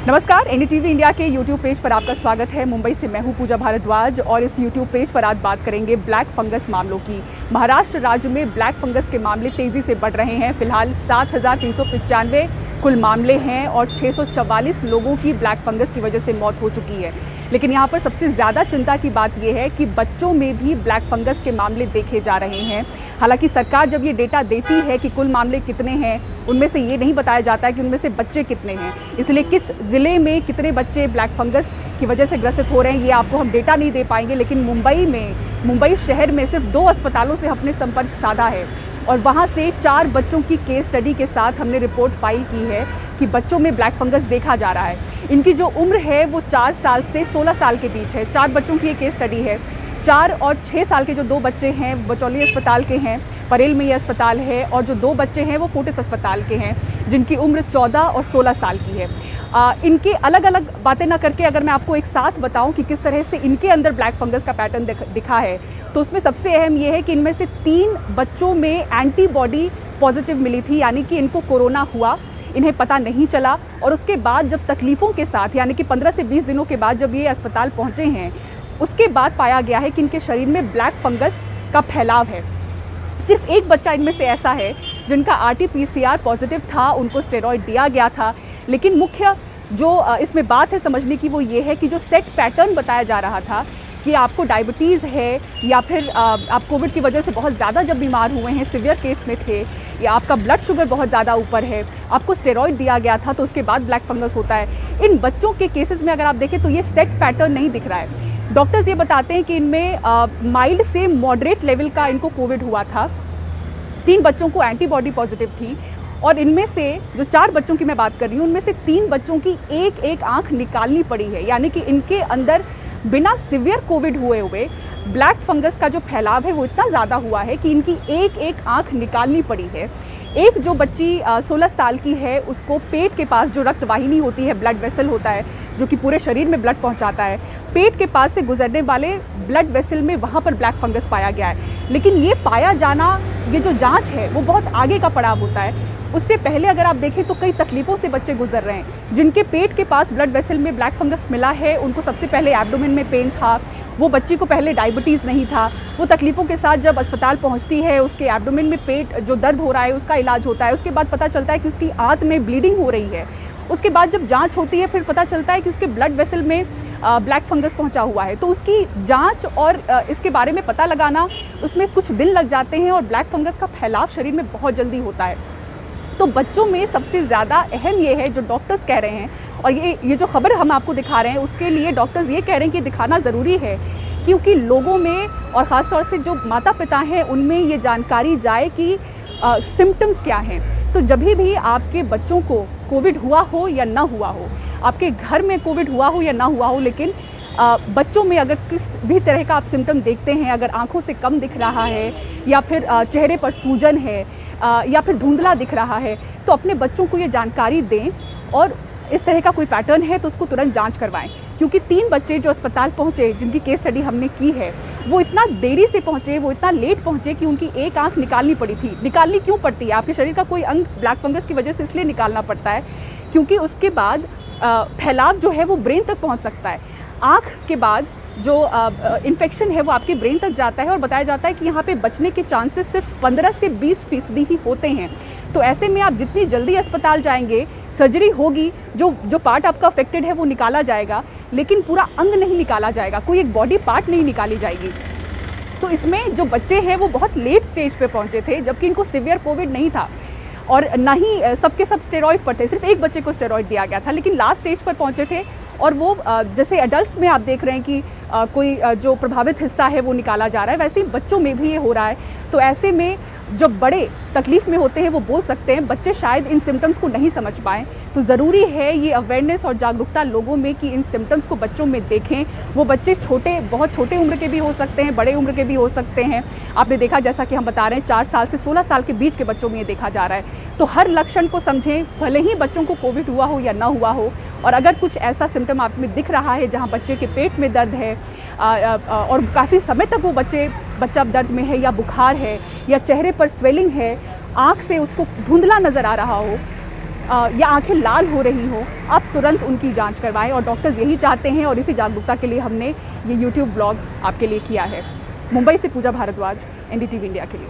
नमस्कार, NDTV India के YouTube page पर आपका स्वागत है। मुंबई से मैं हूं पूजा भारद्वाज और इस यूट्यूब पेज पर आज बात करेंगे ब्लैक फंगस मामलों की। महाराष्ट्र राज्य में ब्लैक फंगस के मामले तेजी से बढ़ रहे हैं। फिलहाल 7,395 कुल मामले हैं और 644 लोगों की ब्लैक फंगस की वजह से मौत हो चुकी है। लेकिन यहाँ पर सबसे ज़्यादा चिंता की बात यह है कि बच्चों में भी ब्लैक फंगस के मामले देखे जा रहे हैं। हालांकि सरकार जब ये डेटा देती है कि कुल मामले कितने हैं, उनमें से ये नहीं बताया जाता है कि उनमें से बच्चे कितने हैं। इसलिए किस ज़िले में कितने बच्चे ब्लैक फंगस की वजह से ग्रसित हो रहे हैं, ये आपको हम डेटा नहीं दे पाएंगे। लेकिन मुंबई शहर में सिर्फ 2 अस्पतालों से हमने संपर्क साधा है और वहाँ से 4 बच्चों की केस स्टडी के साथ हमने रिपोर्ट फाइल की है कि बच्चों में ब्लैक फंगस देखा जा रहा है। इनकी जो उम्र है वो 4 साल से 16 साल के बीच है। 4 बच्चों की ये केस स्टडी है। 4 और 6 साल के जो 2 बच्चे हैं बचौली अस्पताल के हैं, परेल में ये अस्पताल है, और जो 2 बच्चे हैं वो फोर्टिस अस्पताल के हैं जिनकी उम्र 14 और 16 साल की है। इनकी अलग अलग बातें ना करके अगर मैं आपको एक साथ बताऊं कि किस तरह से इनके अंदर ब्लैक फंगस का पैटर्न दिखा है, तो उसमें सबसे अहम ये है कि इनमें से 3 बच्चों में एंटीबॉडी पॉजिटिव मिली थी, यानी कि इनको कोरोना हुआ, इन्हें पता नहीं चला। और उसके बाद जब तकलीफ़ों के साथ, यानी कि 15 से 20 दिनों के बाद जब ये अस्पताल पहुँचे हैं, उसके बाद पाया गया है कि इनके शरीर में ब्लैक फंगस का फैलाव है। सिर्फ एक बच्चा इनमें से ऐसा है जिनका RT-PCR पॉजिटिव था, उनको स्टेरॉइड दिया गया था। लेकिन मुख्य जो इसमें बात है समझने की वो ये है कि जो सेट पैटर्न बताया जा रहा था कि आपको डायबिटीज़ है या फिर आप कोविड की वजह से बहुत ज़्यादा जब बीमार हुए हैं, सीवियर केस में थे, या आपका ब्लड शुगर बहुत ज़्यादा ऊपर है, आपको स्टेरॉइड दिया गया था तो उसके बाद ब्लैक फंगस होता है। इन बच्चों के केसेस में अगर आप देखें तो ये सेट पैटर्न नहीं दिख रहा है। डॉक्टर्स ये बताते हैं कि इनमें माइल्ड से मॉडरेट लेवल का इनको कोविड हुआ था। 3 बच्चों को एंटीबॉडी पॉजिटिव थी और इनमें से जो 4 बच्चों की मैं बात कर रही हूँ, उनमें से 3 बच्चों की एक आंख निकालनी पड़ी है। यानी कि इनके अंदर बिना सिवियर कोविड हुए ब्लैक फंगस का जो फैलाव है वो इतना ज़्यादा हुआ है कि इनकी एक आंख निकालनी पड़ी है। एक जो बच्ची 16 साल की है, उसको पेट के पास जो रक्त वाहिनी होती है, ब्लड वेसल होता है जो कि पूरे शरीर में ब्लड पहुंचाता है, पेट के पास से गुजरने वाले ब्लड वेसल में वहाँ पर ब्लैक फंगस पाया गया है। लेकिन ये पाया जाना, ये जो जांच है वो बहुत आगे का पड़ाव होता है। उससे पहले अगर आप देखें तो कई तकलीफ़ों से बच्चे गुजर रहे हैं। जिनके पेट के पास ब्लड वेसल में ब्लैक फंगस मिला है, उनको सबसे पहले एब्डोमेन में पेन था, वो बच्ची को पहले डायबिटीज़ नहीं था। वो तकलीफ़ों के साथ जब अस्पताल पहुंचती है, उसके एब्डोमेन में पेट जो दर्द हो रहा है उसका इलाज होता है। उसके बाद पता चलता है कि उसकी आंत में ब्लीडिंग हो रही है। उसके बाद जब जांच होती है फिर पता चलता है कि उसके ब्लड वेसल में ब्लैक फंगस पहुंचा हुआ है। तो उसकी जांच और इसके बारे में पता लगाना, उसमें कुछ दिन लग जाते हैं और ब्लैक फंगस का फैलाव शरीर में बहुत जल्दी होता है। तो बच्चों में सबसे ज़्यादा अहम ये है जो डॉक्टर्स कह रहे हैं, और ये जो खबर हम आपको दिखा रहे हैं उसके लिए डॉक्टर्स ये कह रहे हैं कि दिखाना ज़रूरी है, क्योंकि लोगों में और ख़ासतौर से जो माता पिता हैं उनमें ये जानकारी जाए कि सिम्टम्स क्या हैं। तो जब भी आपके बच्चों को कोविड हुआ हो या ना हुआ हो, आपके घर में कोविड हुआ हो या ना हुआ हो, लेकिन बच्चों में अगर किस भी तरह का आप सिम्टम देखते हैं, अगर आंखों से कम दिख रहा है या फिर चेहरे पर सूजन है या फिर धुंधला दिख रहा है, तो अपने बच्चों को ये जानकारी दें और इस तरह का कोई पैटर्न है तो उसको तुरंत जांच करवाएं। क्योंकि 3 बच्चे जो अस्पताल पहुंचे, जिनकी केस स्टडी हमने की है, वो इतना देरी से पहुंचे, वो इतना लेट पहुंचे कि उनकी एक आंख निकालनी पड़ी थी। निकालनी क्यों पड़ती है? आपके शरीर का कोई अंग ब्लैक फंगस की वजह से इसलिए निकालना पड़ता है क्योंकि उसके बाद फैलाव जो है वो ब्रेन तक पहुँच सकता है। आँख के बाद जो इन्फेक्शन है वो आपके ब्रेन तक जाता है और बताया जाता है कि यहाँ पे बचने के चांसेस सिर्फ 15 से 20% ही होते हैं। तो ऐसे में आप जितनी जल्दी अस्पताल जाएंगे, सर्जरी होगी, जो पार्ट आपका अफेक्टेड है वो निकाला जाएगा, लेकिन पूरा अंग नहीं निकाला जाएगा, कोई एक बॉडी पार्ट नहीं निकाली जाएगी। तो इसमें जो बच्चे हैं वो बहुत लेट स्टेज पे पहुंचे थे, जबकि इनको सीवियर कोविड नहीं था और ना ही सबके सब स्टेरॉइड पर थे। सिर्फ एक बच्चे को स्टेरॉइड दिया गया था, लेकिन लास्ट स्टेज पर पहुंचे थे। और वो जैसे एडल्ट्स में आप देख रहे हैं कि कोई जो प्रभावित हिस्सा है वो निकाला जा रहा है, वैसे ही बच्चों में भी ये हो रहा है। तो ऐसे में जो बड़े तकलीफ में होते हैं वो बोल सकते हैं, बच्चे शायद इन सिम्टम्स को नहीं समझ पाएँ। तो ज़रूरी है ये अवेयरनेस और जागरूकता लोगों में कि इन सिम्टम्स को बच्चों में देखें। वो बच्चे बहुत छोटे उम्र के भी हो सकते हैं, बड़े उम्र के भी हो सकते हैं। आपने देखा, जैसा कि हम बता रहे हैं, 4 साल से 16 साल के बीच के बच्चों में ये देखा जा रहा है। तो हर लक्षण को समझें, भले ही बच्चों को कोविड हुआ हो या ना हुआ हो। और अगर कुछ ऐसा सिम्टम आप में दिख रहा है जहाँ बच्चे के पेट में दर्द है और काफ़ी समय तक वो बच्चा दर्द में है, या बुखार है, या चेहरे पर स्वेलिंग है, आँख से उसको धुंधला नज़र आ रहा हो, या आंखें लाल हो रही हो, आप तुरंत उनकी जांच करवाएं। और डॉक्टर्स यही चाहते हैं और इसी जागरूकता के लिए हमने ये यूट्यूब ब्लॉग आपके लिए किया है। मुंबई से पूजा भारद्वाज, NDTV इंडिया के लिए।